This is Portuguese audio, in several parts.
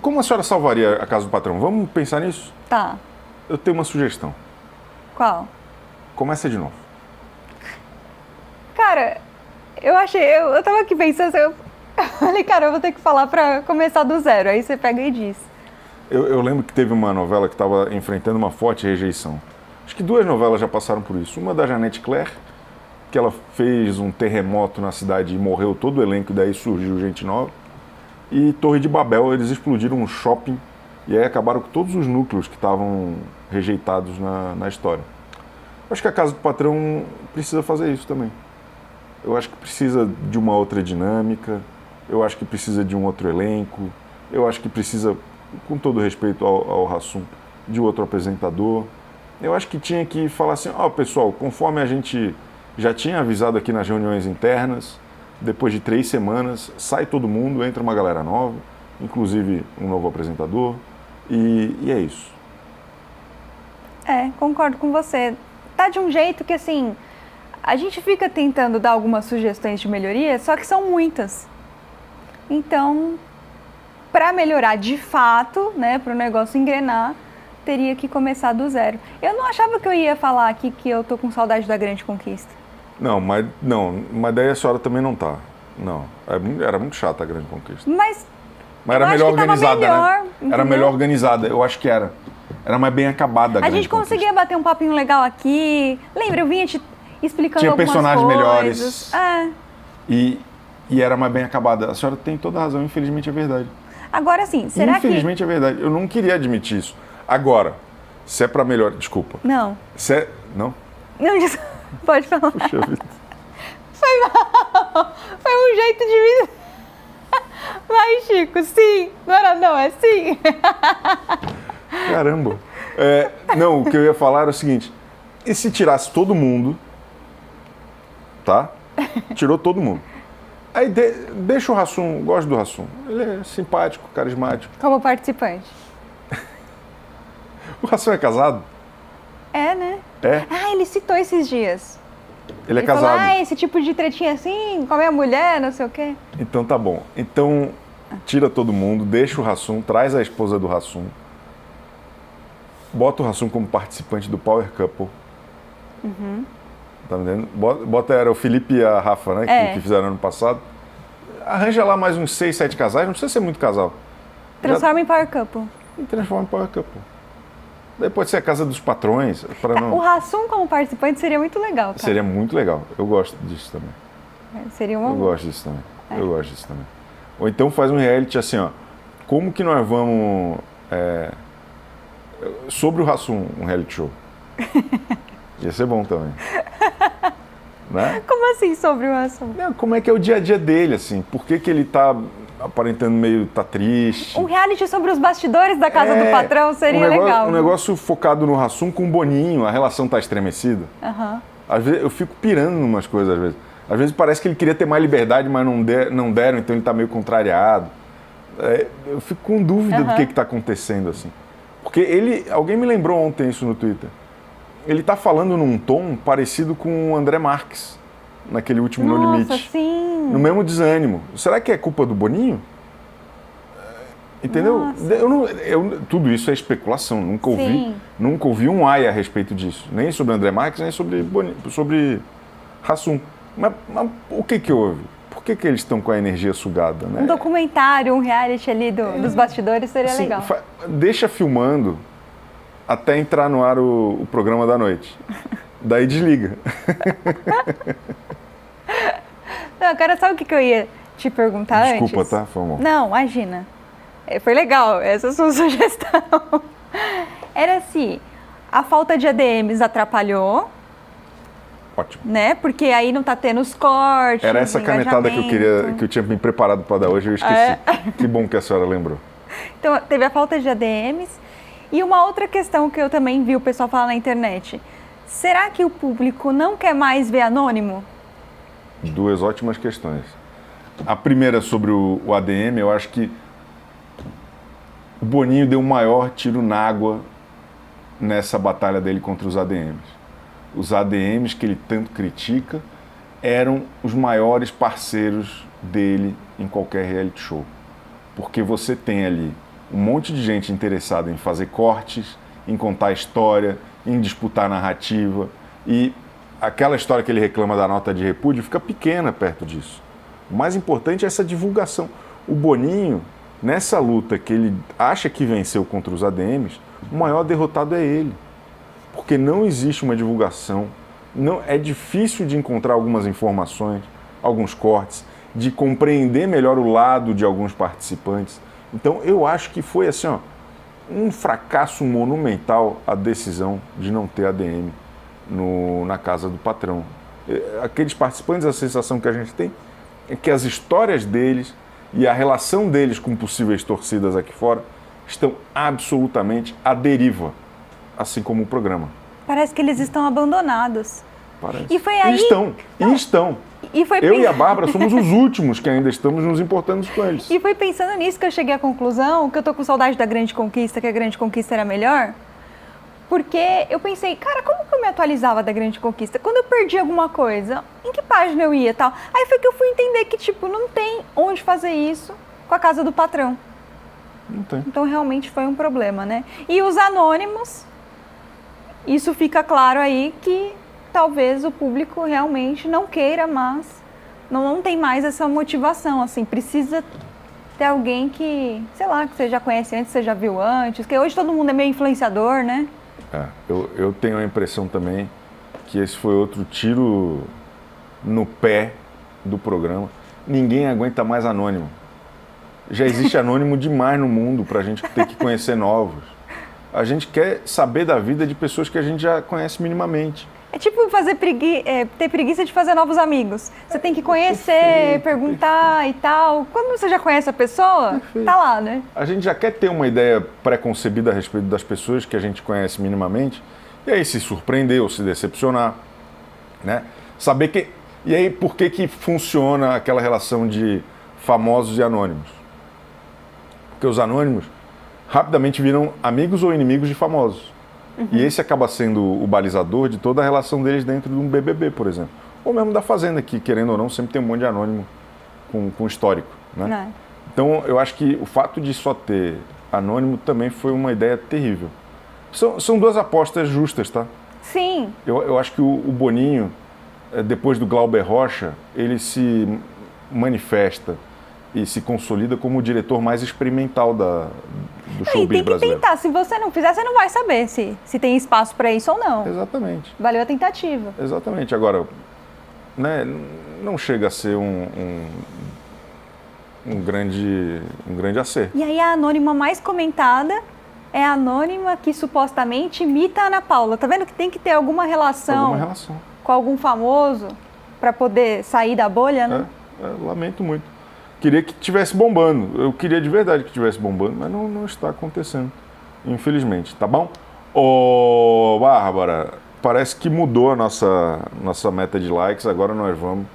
Como a senhora salvaria a casa do patrão? Vamos pensar nisso? Tá. Eu tenho uma sugestão. Qual? Começa de novo. Cara, eu tava aqui pensando, eu falei, cara, eu vou ter que falar pra começar do zero. Aí você pega e diz. Eu lembro que teve uma novela que estava enfrentando uma forte rejeição. Acho que 2 novelas já passaram por isso. Uma da Janete Claire, que ela fez um terremoto na cidade e morreu todo o elenco, e daí surgiu gente nova. E Torre de Babel, eles explodiram um shopping e aí acabaram com todos os núcleos que estavam rejeitados na história. Acho que a Casa do Patrão precisa fazer isso também. Eu acho que precisa de uma outra dinâmica, eu acho que precisa de um outro elenco, eu acho que precisa, com todo respeito ao Hassum, de outro apresentador. Eu acho que tinha que falar assim, pessoal, conforme a gente já tinha avisado aqui nas reuniões internas, depois de 3 semanas, sai todo mundo, entra uma galera nova, inclusive um novo apresentador, e é isso. Concordo com você. Tá de um jeito que, assim, a gente fica tentando dar algumas sugestões de melhoria, só que são muitas. Então, para melhorar de fato, né, para o negócio engrenar, teria que começar do zero. Eu não achava que eu ia falar aqui que eu tô com saudade da Grande Conquista. Não, mas daí a senhora também não tá. Não, era muito chata a Grande Conquista. Mas era melhor organizada, melhor, né? entendeu? Era melhor organizada, eu acho que era. Era mais bem acabada a A Grande gente conseguia Conquista. bater um papinho legal aqui. Lembra, eu vinha te explicando Tinha algumas personagens coisas. melhores. E era mais bem acabada. A senhora tem toda a razão, infelizmente é verdade. Agora sim, será Infelizmente é verdade. Eu não queria admitir isso. Agora, se é pra melhor... Desculpa. Não. Se é... Não? Não, pode falar. Puxa vida. Foi mal. Foi um jeito de me... Vai, Chico, sim. Agora não, é sim. Caramba. Não, o que eu ia falar era o seguinte. E se tirasse todo mundo, tá? Tirou todo mundo. Aí deixa o Hassum, gosto do Hassum. Ele é simpático, carismático. Como participante. O Hassum é casado? É, né? É. Ele citou esses dias. Ele é falou, casado. esse tipo de tretinha assim, com a minha mulher, não sei o quê. Então tá bom. Então, tira todo mundo, deixa o Hassum, traz a esposa do Hassum. Bota o Hassum como participante do Power Couple. Uhum. Tá entendendo? Era o Felipe e a Rafa, né? Que fizeram ano passado. Arranja lá mais uns 6, 7 casais, não precisa ser muito casal. Transforma em Power Couple. E transforma em Power Couple. Daí pode ser a casa dos patrões. O Hassum como participante seria muito legal, cara. Seria muito legal. Eu gosto disso também. Seria uma... Eu gosto disso também. Eu gosto disso também. Ou então faz um reality assim, como que nós vamos... sobre o Hassum, um reality show. Ia ser bom também. Né? Como assim sobre o Hassum? Como é que é o dia a dia dele, assim? Por que ele tá aparentando tá triste? Um reality sobre os bastidores da casa do patrão seria legal. Um negócio focado no Hassum com o Boninho, a relação tá estremecida. Uhum. Às vezes, eu fico pirando em umas coisas, às vezes. Às vezes parece que ele queria ter mais liberdade, mas não deram, então ele tá meio contrariado. Eu fico com dúvida do que tá acontecendo, assim. Porque alguém me lembrou ontem isso no Twitter. Ele tá falando num tom parecido com o André Marques, naquele último No Limite. Nossa, sim. No mesmo desânimo. Será que é culpa do Boninho? Entendeu? Tudo isso é especulação. Nunca ouvi um ai a respeito disso. Nem sobre André Marques, nem sobre Hassum. Mas o que houve? Por que eles estão com a energia sugada? Né? Um documentário, um reality ali dos bastidores seria legal. Deixa filmando até entrar no ar o programa da noite. Daí desliga. Não, cara, sabe o que eu ia te perguntar antes? Desculpa, tá? Foi mal. Não, imagina. Foi legal, essa é a sua sugestão. Era se a falta de ADMs atrapalhou. Ótimo. Né? Porque aí não tá tendo os cortes. Era essa canetada que eu tinha me preparado para dar hoje, eu esqueci. Que bom que a senhora lembrou. Então, teve a falta de ADMs. E uma outra questão que eu também vi o pessoal falar na internet. Será que o público não quer mais ver anônimo? 2 ótimas questões. A primeira sobre o ADM, eu acho que o Boninho deu o maior tiro na água nessa batalha dele contra os ADMs. Os ADMs que ele tanto critica eram os maiores parceiros dele em qualquer reality show. Porque você tem ali um monte de gente interessada em fazer cortes, em contar história, em disputar narrativa. E aquela história que ele reclama da nota de repúdio fica pequena perto disso. O mais importante é essa divulgação. O Boninho, nessa luta que ele acha que venceu contra os ADMs, o maior derrotado é ele. Porque não existe uma divulgação, não, é difícil de encontrar algumas informações, alguns cortes, de compreender melhor o lado de alguns participantes. Então eu acho que foi assim, um fracasso monumental a decisão de não ter ADM na casa do patrão. Aqueles participantes, a sensação que a gente tem é que as histórias deles e a relação deles com possíveis torcidas aqui fora estão absolutamente à deriva, assim como o programa. Parece que eles estão abandonados. Parece. E foi aí... Estão. E foi Eu e a Bárbara somos os últimos que ainda estamos nos importando com eles. E foi pensando nisso que eu cheguei à conclusão que eu tô com saudade da Grande Conquista, que a Grande Conquista era melhor. Porque eu pensei, cara, como que eu me atualizava da Grande Conquista? Quando eu perdi alguma coisa, em que página eu ia e tal? Aí foi que eu fui entender que, tipo, não tem onde fazer isso com a casa do patrão. Não tem. Então, realmente foi um problema, né? E os anônimos, isso fica claro aí que talvez o público realmente não queira, mas não tem mais essa motivação, assim, precisa ter alguém que, sei lá, que você já conhece antes, você já viu antes, porque hoje todo mundo é meio influenciador, né? Eu tenho a impressão também que esse foi outro tiro no pé do programa. Ninguém aguenta mais anônimo. Já existe anônimo demais no mundo para a gente ter que conhecer novos. A gente quer saber da vida de pessoas que a gente já conhece minimamente. É tipo ter preguiça de fazer novos amigos. Você tem que conhecer, Perfeito, perguntar e tal. Quando você já conhece a pessoa, tá lá, né? A gente já quer ter uma ideia pré-concebida a respeito das pessoas que a gente conhece minimamente, e aí se surpreender ou se decepcionar, né? Saber que... E aí por que funciona aquela relação de famosos e anônimos? Porque os anônimos rapidamente viram amigos ou inimigos de famosos. E esse acaba sendo o balizador de toda a relação deles dentro de um BBB, por exemplo. Ou mesmo da Fazenda, que, querendo ou não, sempre tem um monte de anônimo com histórico, né? Não. Então, eu acho que o fato de só ter anônimo também foi uma ideia terrível. São duas apostas justas, tá? Sim. Eu acho que o Boninho, depois do Glauber Rocha, ele se manifesta e se consolida como o diretor mais experimental do showbiz tem que brasileiro. tentar. Se você não fizer, você não vai saber se tem espaço para isso ou não. Exatamente. Valeu a tentativa. Exatamente. Agora, né, não chega a ser um grande acerto. E aí a anônima mais comentada é a anônima que supostamente imita a Ana Paula. Tá vendo que tem que ter alguma relação com algum famoso para poder sair da bolha, né? Lamento muito. Queria que estivesse bombando. Eu queria de verdade que estivesse bombando, mas não está acontecendo, infelizmente. Tá bom? Ô, Bárbara, parece que mudou a nossa meta de likes. Agora nós vamos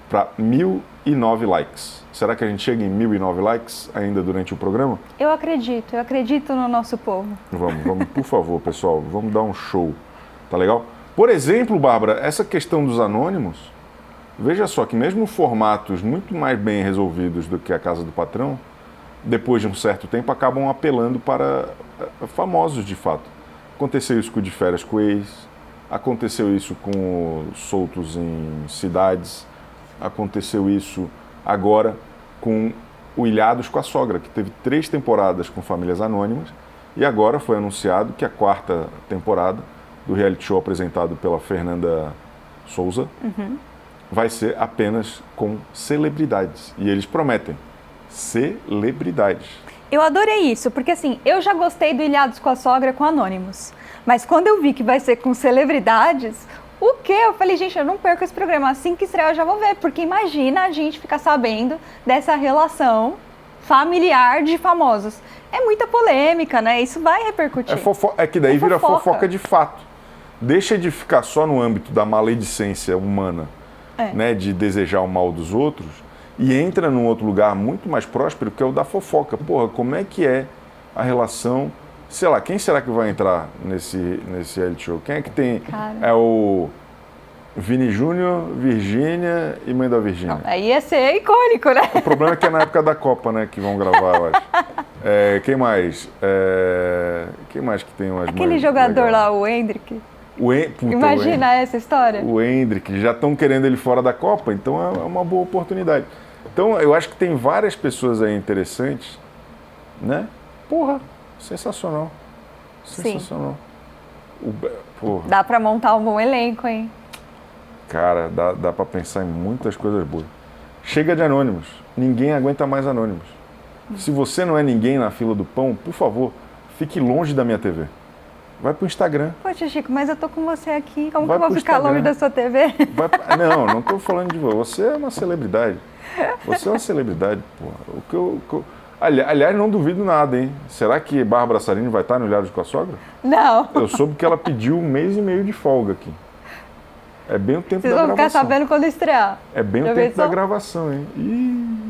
para 1.009 likes. Será que a gente chega em 1.009 likes ainda durante o programa? Eu acredito no nosso povo. Vamos, por favor, pessoal, vamos dar um show. Tá legal? Por exemplo, Bárbara, essa questão dos anônimos, veja só que mesmo formatos muito mais bem resolvidos do que a Casa do Patrão, depois de um certo tempo acabam apelando para famosos de fato. Aconteceu isso com o De Férias com o Ex, aconteceu isso com Soltos em Cidades, aconteceu isso agora com o Ilhados com a Sogra, que teve 3 temporadas com famílias anônimas, e agora foi anunciado que a 4ª temporada do reality show apresentado pela Fernanda Souza vai ser apenas com celebridades. E eles prometem celebridades. Eu adorei isso, porque assim, eu já gostei do Ilhados com a Sogra com Anônimos. Mas quando eu vi que vai ser com celebridades, o quê? Eu falei, gente, eu não perco esse programa. Assim que estrear eu já vou ver, porque imagina a gente ficar sabendo dessa relação familiar de famosos. É muita polêmica, né? Isso vai repercutir. É que daí vira fofoca de fato. Deixa de ficar só no âmbito da maledicência humana, né, de desejar o mal dos outros, e entra num outro lugar muito mais próspero, que é o da fofoca. Porra, como é que é a relação... Sei lá, quem será que vai entrar nesse reality show? Quem é que tem... Cara. É o Vini Júnior, Virgínia e Mãe da Virgínia. Aí ia ser icônico, né? O problema é que é na época da Copa, né, que vão gravar, eu acho. Quem mais? Quem mais que tem umas Aquele mais jogador legais? lá, o Hendrick. Puta, Imagina essa história. o Hendrick, já estão querendo ele fora da Copa, então é uma boa oportunidade. Então eu acho que tem várias pessoas aí interessantes, né? Porra, sensacional. Sensacional. Porra, Dá pra montar um bom elenco, hein? cara, dá pra pensar em muitas coisas boas. Chega de anônimos. Ninguém aguenta mais anônimos. Se você não é ninguém na fila do pão, por favor, fique longe da minha TV. Vai pro Instagram. Poxa, Chico, mas eu tô com você aqui. Como Vai que eu vou pro ficar Instagram. longe da sua TV? Não estou falando de você. Você é uma celebridade. Você é uma celebridade, porra. Aliás, não duvido nada, hein? Será que Bárbara Sarini vai estar no Ilhados com a Sogra? Não. Eu soube que ela pediu 1 mês e meio de folga aqui. É bem o tempo Vocês da vão gravação. ficar sabendo quando estrear. É bem Já o tempo da pensou? gravação, hein? Ih.